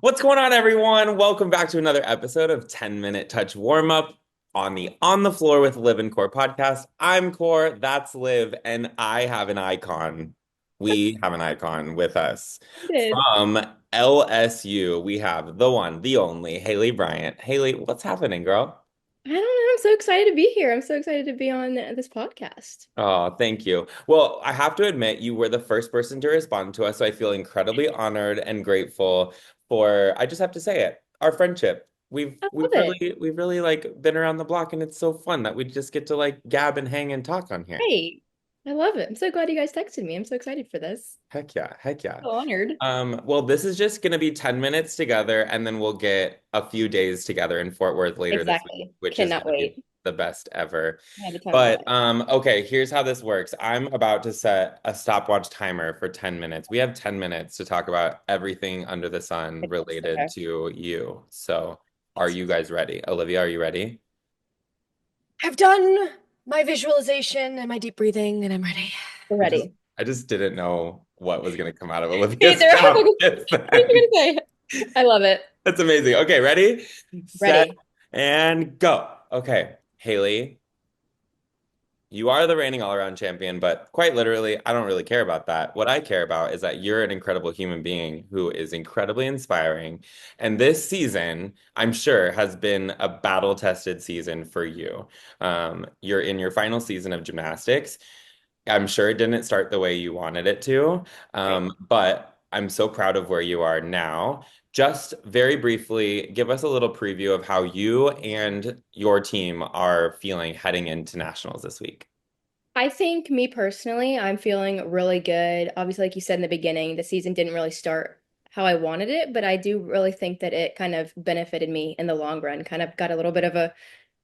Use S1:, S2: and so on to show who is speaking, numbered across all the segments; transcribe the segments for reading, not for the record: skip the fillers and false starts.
S1: What's going on, everyone? Welcome back to another episode of 10-Minute Touch Warmup on the On the Floor with Liv and Core podcast. I'm Core, that's Liv, and I have an icon. We have an icon with us
S2: Did.
S1: from LSU. We have the one, the only, Haleigh Bryant. Haleigh, what's happening, girl?
S2: I don't know. I'm so excited to be here. I'm so excited to be on this podcast.
S1: Oh, thank you. Well, I have to admit, you were the first person to respond to us, so I feel incredibly honored and grateful for, I just have to say it, our friendship. We've
S2: I
S1: we've
S2: love it.
S1: really we've really like been around the block and it's so fun that we just get to like gab and hang and talk on here.
S2: Hey, I love it. I'm so glad you guys texted me. I'm so excited for this.
S1: Heck yeah, heck yeah.
S2: So honored.
S1: Well, this is just gonna be 10 minutes together and then we'll get a few days together in Fort Worth later this week,
S2: Exactly.
S1: which is
S2: Cannot
S1: gonna be
S2: wait.
S1: the best ever.
S2: I have a ton of
S1: But
S2: fun.
S1: okay, here's how this works. I'm about to set a stopwatch timer for 10 minutes. We have 10 minutes to talk about everything under the sun related
S2: Okay.
S1: to you. So, are you guys ready? Olivia, are you ready?
S3: I've done my visualization and my deep breathing, and I'm ready.
S2: We're
S1: I just
S2: ready.
S1: I just didn't know what was going to come out of Olivia's
S2: Either. I was
S1: mouth
S2: like,
S1: just
S2: what are
S1: then.
S2: you gonna say? I love it.
S1: That's amazing. Okay, ready? Set
S2: Ready.
S1: and go. Okay, Haleigh, you are the reigning all-around champion, but quite literally, I don't really care about that. What I care about is that you're an incredible human being who is incredibly inspiring. And this season, I'm sure, has been a battle-tested season for you. You're in your final season of gymnastics. I'm sure it didn't start the way you wanted it to,
S2: Right.
S1: but I'm so proud of where you are now. Just very briefly, give us a little preview of how you and your team are feeling heading into nationals this week.
S2: I think me personally, I'm feeling really good. Obviously, like you said in the beginning, the season didn't really start how I wanted it, but I do really think that it kind of benefited me in the long run. Kind of got a little bit of a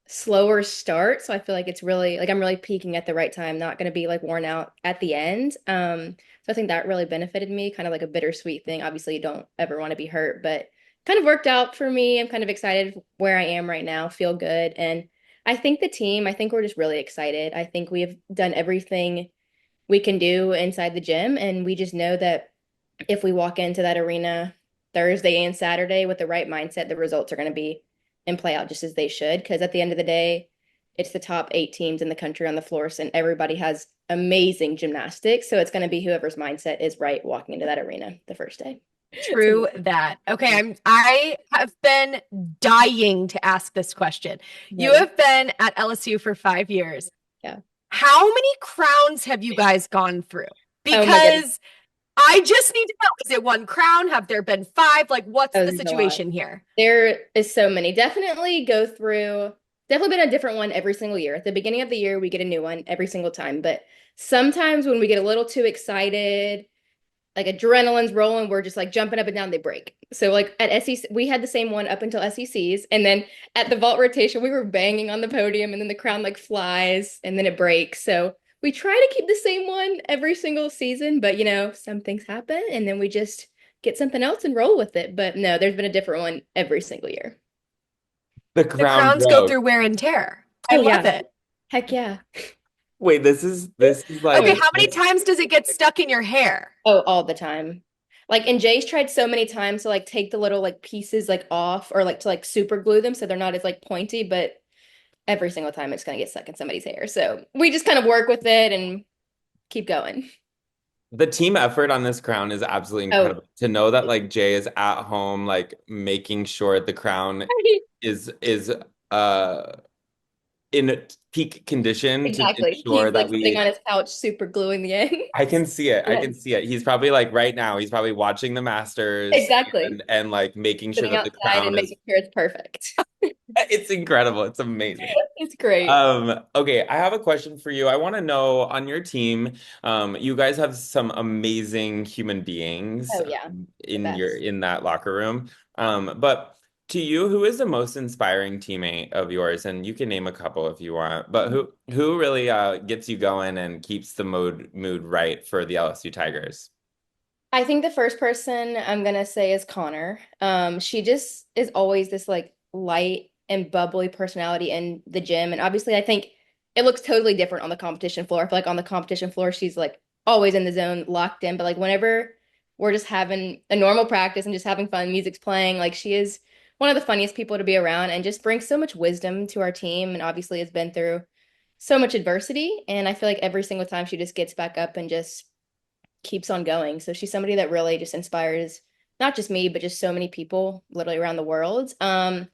S2: slower start. So I feel like it's really like I'm really peaking at the right time, not going to be like worn out at the end. So I think that really benefited me, kind of like a bittersweet thing. Obviously, you don't ever want to be hurt, but kind of worked out for me. I'm kind of excited where I am right now, feel good. And I think the team, I think we're just really excited. I think we have done everything we can do inside the gym, and we just know that if we walk into that arena Thursday and Saturday with the right mindset, the results are going to be and play out just as they should. Because at the end of the day, it's the top 8 teams in the country on the floors, and everybody has amazing gymnastics. So it's going to be whoever's mindset is right walking into that arena the first day.
S3: True that. Okay, I have been dying to ask this question. You
S2: Ready.
S3: have been at LSU for 5 years.
S2: Yeah.
S3: How many crowns have you guys gone through?
S2: Oh my goodness.
S3: Because I just need to know, is it one crown? Have there been five? Like, what's
S2: Oh,
S3: the
S2: there's a lot.
S3: situation here?
S2: There is so many. Definitely go through, definitely been a different one every single year. At the beginning of the year, we get a new one every single time. But sometimes when we get a little too excited, like adrenaline's rolling, we're just like jumping up and down, they break. So like at SEC, we had the same one up until SECs. And then at the vault rotation, we were banging on the podium and then the crown like flies and then it breaks. So we try to keep the same one every single season, but some things happen and then we just get something else and roll with it. But no, there's been a different one every single year.
S1: The
S3: The
S1: crown
S3: crowns go
S1: broke.
S3: through wear and tear. I
S2: Oh
S3: love
S2: yeah.
S3: it.
S2: Heck yeah.
S1: Wait, this is
S3: Okay,
S2: Oh,
S1: like
S3: how many times does it get stuck in your hair?
S2: oh, all the time. Like, and Jay's tried so many times to like take the little like pieces like off or like to like super glue them so they're not as like pointy, but every single time it's gonna get stuck in somebody's hair. So we just kind of work with it and keep going.
S1: the team effort on this crown is absolutely
S2: Oh,
S1: incredible. To know that like Jay is at home, like making sure the crown is uh in peak condition to make
S2: exactly.
S1: sure
S2: He's
S1: that
S2: like sitting
S1: we
S2: on his couch, super gluing the end.
S1: I can see it. I
S2: Yeah,
S1: can see it. He's probably like right now, he's probably watching the Masters
S2: exactly.
S1: and like making sure
S2: Sitting
S1: that the
S2: outside and
S1: crown is
S2: making sure it's perfect.
S1: it's incredible. It's amazing.
S2: It's great.
S1: Okay, I have a question for you. I want to know on your team, you guys have some amazing human beings
S2: Oh yeah, the best.
S1: in that locker room. But to you, who is the most inspiring teammate of yours? And you can name a couple if you want, but who really gets you going and keeps the mood right for the LSU Tigers?
S2: I think the first person I'm gonna say is Connor. She just is always this like light and bubbly personality in the gym, and obviously I think it looks totally different on the competition floor. I feel like on the competition floor she's like always in the zone, locked in, but like whenever we're just having a normal practice and just having fun. Music's playing. Like she is one of the funniest people to be around and just brings so much wisdom to our team and obviously has been through so much adversity. And I feel like every single time she just gets back up and just keeps on going. So she's somebody that really just inspires not just me, but just so many people literally around the world. And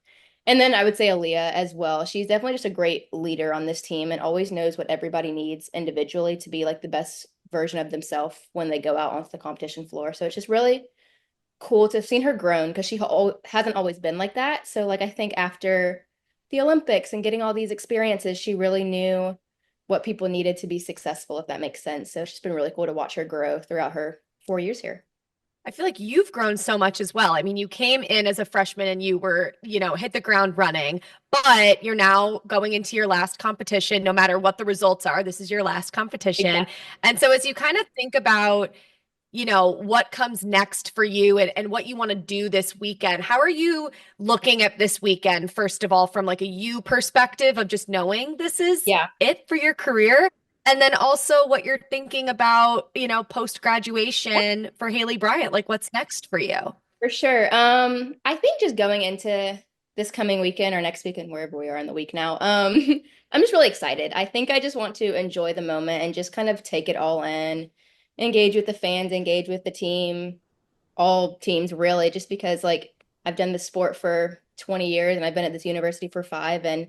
S2: then I would say Aaliyah as well. She's definitely just a great leader on this team and always knows what everybody needs individually to be like the best version of themselves when they go out onto the competition floor. So it's just really cool to have seen her grown because she hasn't always been like that. So like I think after the Olympics and getting all these experiences, she really knew what people needed to be successful, if that makes sense. So it's just been really cool to watch her grow throughout her 4 years here.
S3: I feel like you've grown so much as well. I mean, you came in as a freshman and you were, hit the ground running, but you're now going into your last competition, no matter what the results are. This is your last competition.
S2: Exactly.
S3: And so as you kind of think about, what comes next for you and what you want to do this weekend, how are you looking at this weekend, first of all, from like a you perspective of just knowing this is
S2: Yeah.
S3: it for your career? And then also what you're thinking about, post graduation for Haleigh Bryant, like what's next for you?
S2: For sure. I think just going into this coming weekend or next weekend, wherever we are in the week now, I'm just really excited. I think I just want to enjoy the moment and just kind of take it all in, engage with the fans, engage with the team, all teams really, just because like I've done this sport for 20 years and I've been at this university for 5, and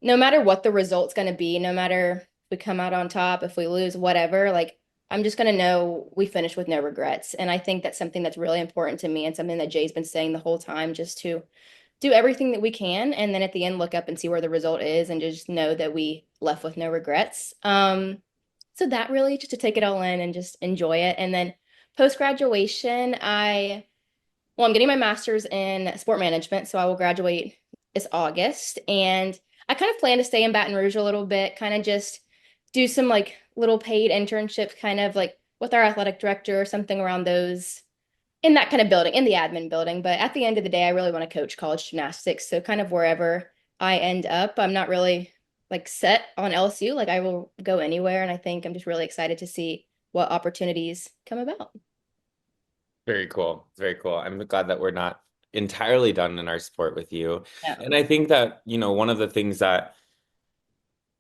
S2: no matter what the result's going to be, no matter if we come out on top, if we lose, whatever, like I'm just going to know we finished with no regrets. And I think that's something that's really important to me and something that Jay's been saying the whole time, just to do everything that we can. And then at the end, look up and see where the result is and just know that we left with no regrets. So that really just to take it all in and just enjoy it. And then post graduation, I'm getting my master's in sport management, so I will graduate this August. And I kind of plan to stay in Baton Rouge a little bit, kind of just do some like little paid internships, kind of like with our athletic director or something around those in that kind of building, in the admin building. But at the end of the day, I really want to coach college gymnastics. So kind of wherever I end up, I'm not really like set on LSU. Like I will go anywhere. And I think I'm just really excited to see what opportunities come about.
S1: Very cool. Very cool. I'm glad that we're not entirely done in our sport with you.
S2: Yeah,
S1: And I think that, one of the things that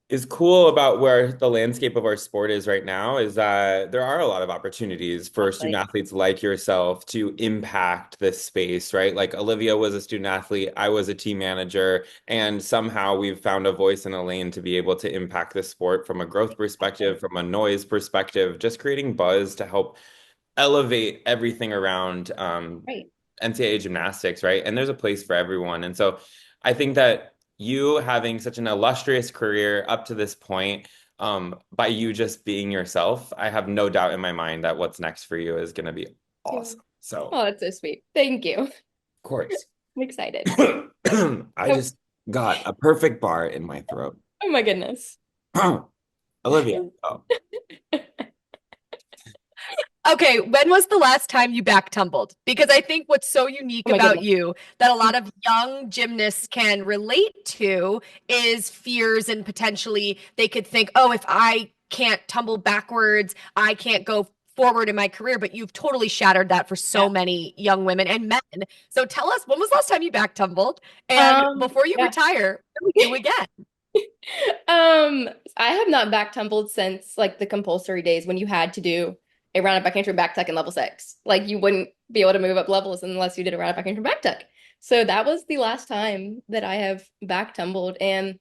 S1: is cool about where the landscape of our sport is right now is that there are a lot of opportunities for student
S2: exactly.
S1: athletes like yourself to impact this space, right? Like Olivia was a student athlete, I was a team manager, and somehow we've found a voice in a lane to be able to impact the sport from a growth perspective, from a noise perspective, just creating buzz to help elevate everything around
S2: Right.
S1: NCAA gymnastics, right? And there's a place for everyone. And so I think that you having such an illustrious career up to this point, by you just being yourself, I have no doubt in my mind that what's next for you is going to be awesome. So,
S2: Oh, that's so sweet. Thank you.
S1: of course,
S2: I'm excited.
S1: I
S2: Oh,
S1: just got a perfect bar in my throat.
S2: oh my goodness.
S1: Olivia. Oh.
S3: Okay, when was the last time you back tumbled? Because I think what's so unique
S2: Oh my
S3: about
S2: goodness.
S3: you that a lot of young gymnasts can relate to is fears, and potentially they could think, oh, if I can't tumble backwards, I can't go forward in my career. But you've totally shattered that for so
S2: Yeah.
S3: many young women and men. So tell us, when was the last time you back tumbled? And before you
S2: Yeah.
S3: retire, what do we do again?
S2: Um, I have not back tumbled since like the compulsory days when you had to do a round of backcountry back tuck in level 6. Like you wouldn't be able to move up levels unless you did a round of backcountry back tuck. So that was the last time that I have back tumbled. And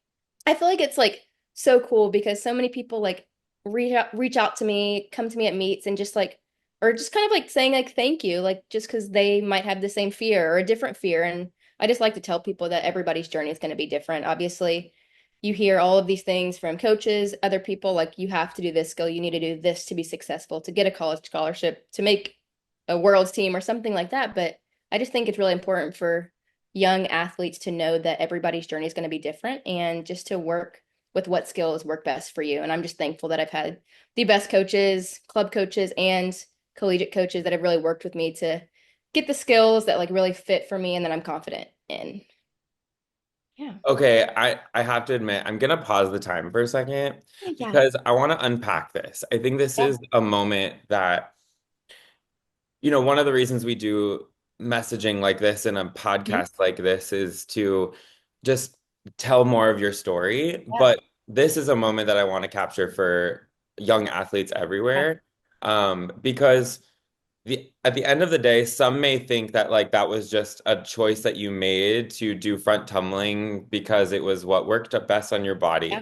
S2: I feel like it's like so cool because so many people like reach out to me, come to me at meets and just like or just kind of like saying like thank you, like just because they might have the same fear or a different fear. And I just like to tell people that everybody's journey is going to be different. Obviously, you hear all of these things from coaches, other people, like you have to do this skill, you need to do this to be successful, to get a college scholarship, to make a world's team or something like that. But I just think it's really important for young athletes to know that everybody's journey is going to be different and just to work with what skills work best for you. And I'm just thankful that I've had the best coaches, club coaches, and collegiate coaches that have really worked with me to get the skills that like really fit for me and that I'm confident in. Yeah.
S1: Okay, I have to admit, I'm gonna pause the time for a second
S2: Yeah.
S1: because I want to unpack this. I think this
S2: Yeah.
S1: is a moment that one of the reasons we do messaging like this and a
S2: Mhm.
S1: podcast like this is to just tell more of your story.
S2: Yeah.
S1: But this is a moment that I want to capture for young athletes
S2: Yeah.
S1: everywhere. Because at the end of the day, some may think that like that was just a choice that you made to do front tumbling because it was what worked up best on your
S2: Yeah.
S1: body.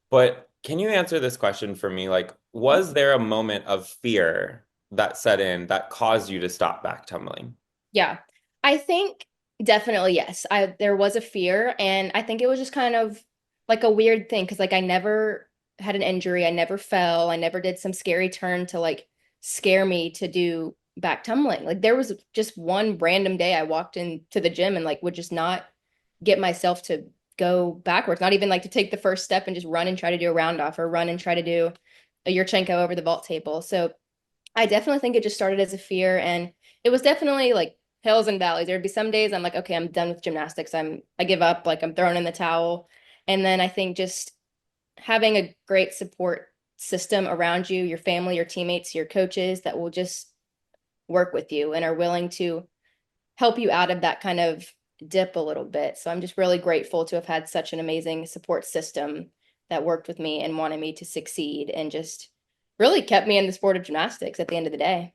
S1: But can you answer this question for me? Like, was there a moment of fear that set in that caused you to stop back tumbling?
S2: Yeah. I think definitely yes. There was a fear, and I think it was just kind of like a weird thing because like I never had an injury, I never fell, I never did some scary turn to like scare me to do back tumbling. Like there was just one random day I walked into the gym and like would just not get myself to go backwards, not even like to take the first step and just run and try to do a round off or run and try to do a Yurchenko over the vault table. So I definitely think it just started as a fear, and it was definitely like hills and valleys. There'd be some days I'm like, okay, I'm done with gymnastics. I give up, like I'm throwing in the towel. And then I think just having a great support system around you, your family, your teammates, your coaches that will just work with you and are willing to help you out of that kind of dip a little bit. So I'm just really grateful to have had such an amazing support system that worked with me and wanted me to succeed and just really kept me in the sport of gymnastics at the end of the day.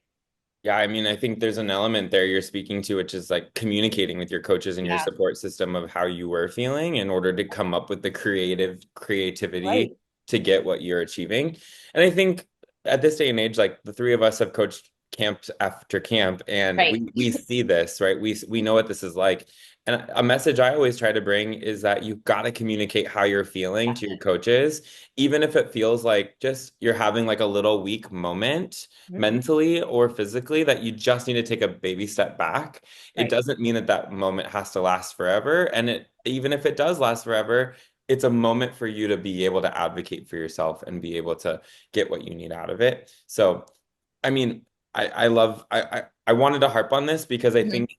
S1: Yeah, I mean, I think there's an element there you're speaking to, which is like communicating with your coaches and your
S2: Yeah.
S1: support system of how you were feeling in order to come up with the creativity
S2: Right.
S1: to get what you're achieving. And I think at this day and age, like the three of us have coached camp after camp, and
S2: Right.
S1: we see this, right? We know what this is like. And a message I always try to bring is that you've got to communicate how you're feeling to your coaches, even if it feels like just you're having like a little weak moment
S2: Mhm.
S1: mentally or physically, that you just need to take a baby step back. It
S2: Right.
S1: doesn't mean that that moment has to last forever. And even if it does last forever, it's a moment for you to be able to advocate for yourself and be able to get what you need out of it. So, I mean, I wanted to harp on this because I
S2: Mhm.
S1: think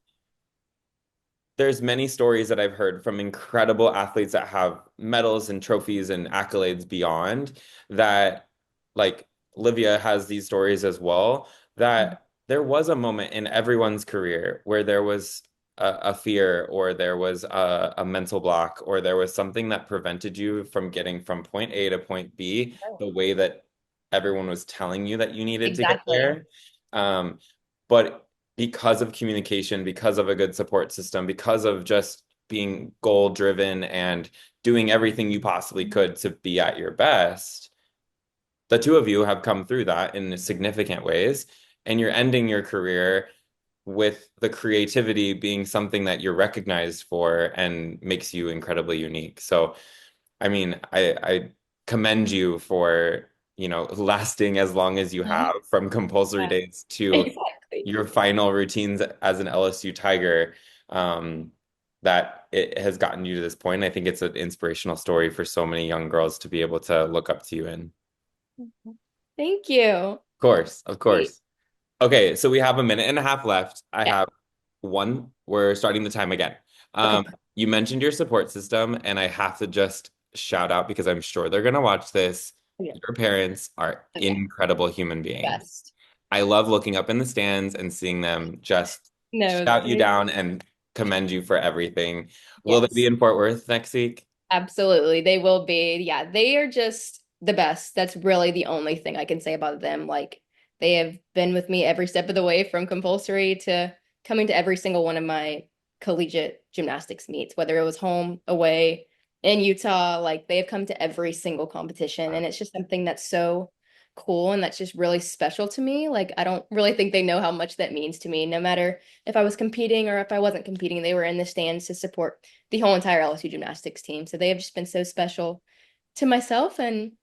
S1: there's many stories that I've heard from incredible athletes that have medals and trophies and accolades beyond that, like Livia has these stories as well, that there was a moment in everyone's career where there was a fear or there was a mental block or there was something that prevented you from getting from point A to point B the way that everyone was telling you that you needed to get
S2: Exactly.
S1: there. Um, but because of communication, because of a good support system, because of just being goal driven and doing everything you possibly could to be at your best, the two of you have come through that in significant ways. And you're ending your career with the creativity being something that you're recognized for and makes you incredibly unique. So, I mean, I commend you for, lasting as long as you
S2: Mhm.
S1: have from compulsory
S2: Yeah.
S1: days to
S2: Exactly.
S1: your final routines as an LSU Tiger, um, that it has gotten you to this point. I think it's an inspirational story for so many young girls to be able to look up to you in. Of
S2: Thank you.
S1: course, of
S2: Sweet.
S1: course. Okay, so we have a minute and a half left. I
S2: Yeah.
S1: have one. We're starting the time again.
S2: Okay.
S1: You mentioned your support system, and I have to just shout out because I'm sure they're going to watch this.
S2: Okay.
S1: Your parents are
S2: Okay.
S1: incredible human beings.
S2: Best.
S1: I love looking up in the stands and seeing them just
S2: No,
S1: shout you down and commend you for everything. Will they be
S2: yes.
S1: in Fort Worth next week?
S2: Absolutely. They will be. Yeah, they are just the best. That's really the only thing I can say about them. Like they have been with me every step of the way from compulsory to coming to every single one of my collegiate gymnastics meets, whether it was home, away, in Utah, like they have come to every single competition. And it's just something that's so cool and that's just really special to me. Like I don't really think they know how much that means to me. No matter if I was competing or if I wasn't competing, they were in the stands to support the whole entire LSU gymnastics team. So they have just been so special to myself and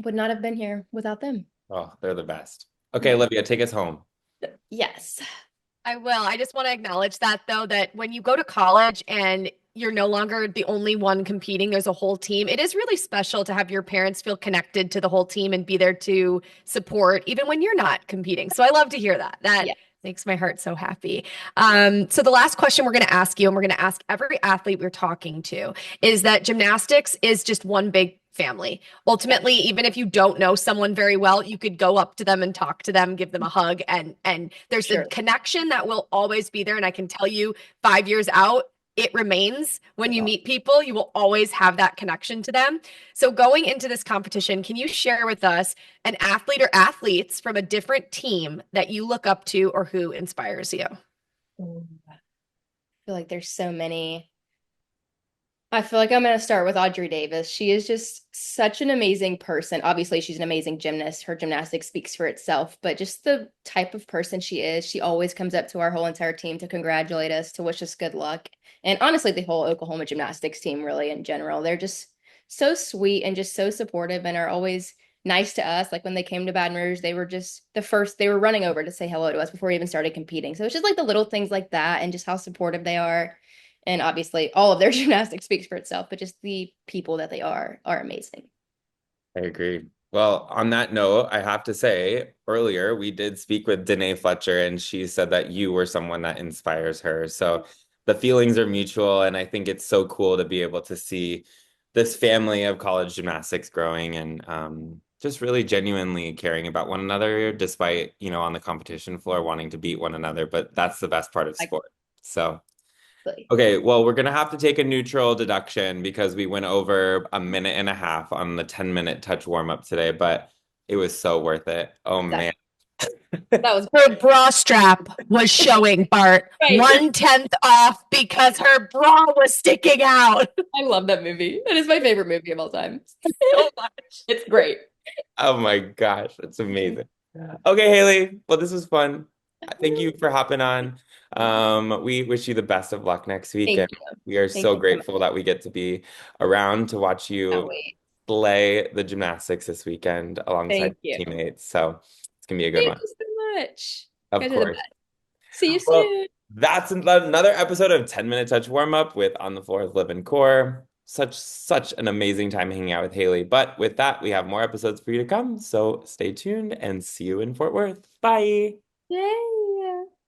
S2: would not have been here without them.
S1: Oh, they're the best. Okay, Olivia, take us home.
S2: Yes.
S3: I will. I just want to acknowledge that though, that when you go to college and you're no longer the only one competing, there's a whole team. It is really special to have your parents feel connected to the whole team and be there to support even when you're not competing. So I love to hear that. That
S2: Yeah.
S3: makes my heart so happy. So the last question we're going to ask you, and we're going to ask every athlete we're talking to, is that gymnastics is just one big family. Ultimately, even if you don't know someone very well, you could go up to them and talk to them, give them a hug, and there's a
S2: Sure.
S3: connection that will always be there. And I can tell you 5 years out, it remains. When you meet people, you will always have that connection to them. So going into this competition, can you share with us an athlete or athletes from a different team that you look up to or who inspires you?
S2: Ooh. I feel like there's so many. I feel like I'm going to start with Audrey Davis. She is just such an amazing person. Obviously, she's an amazing gymnast. Her gymnastics speaks for itself, but just the type of person she is, she always comes up to our whole entire team to congratulate us, to wish us good luck. And honestly, the whole Oklahoma gymnastics team, really, in general, they're just so sweet and just so supportive and are always nice to us. Like when they came to Baton Rouge, they were just the first, they were running over to say hello to us before we even started competing. So it's just like the little things like that and just how supportive they are. And obviously, all of their gymnastics speaks for itself, but just the people that they are amazing.
S1: I agree. Well, on that note, I have to say, earlier we did speak with Danae Fletcher, and she said that you were someone that inspires her. So the feelings are mutual, and I think it's so cool to be able to see this family of college gymnastics growing and just really genuinely caring about one another, despite, on the competition floor wanting to beat one another. But that's the best part of sport. So.
S2: Exactly.
S1: Okay, well, we're gonna have to take a neutral deduction because we went over a minute and a half on the 10-minute touch warm up today, but it was so worth it. Oh man.
S2: That was
S3: Her bra strap was showing, Bart.
S2: right.
S3: 1/10 off because her bra was sticking out.
S2: I love that movie. It is my favorite movie of all time.
S3: So much.
S2: It's great.
S1: Oh my gosh, that's amazing. Okay, Haleigh. Well, this was fun. Thank you for hopping on. We wish you the best of luck next week,
S2: Thank
S1: and
S2: you.
S1: we are
S2: Thank
S1: so
S2: you so much.
S1: grateful that we get to be around to watch
S2: Can't
S1: you
S2: wait.
S1: slay the gymnastics this weekend alongside
S2: Thank you.
S1: teammates. So it's gonna be a good
S2: Thank
S1: one.
S2: you so much. You
S1: Of
S2: guys are the
S1: course.
S2: best. See you
S1: Well,
S2: soon.
S1: that's another episode of 10-Minute Touch Warm Up with On the Floor with Liv and Core. Such an amazing time hanging out with Haleigh. But with that, we have more episodes for you to come. So stay tuned and see you in Fort Worth. Bye.
S2: Yay.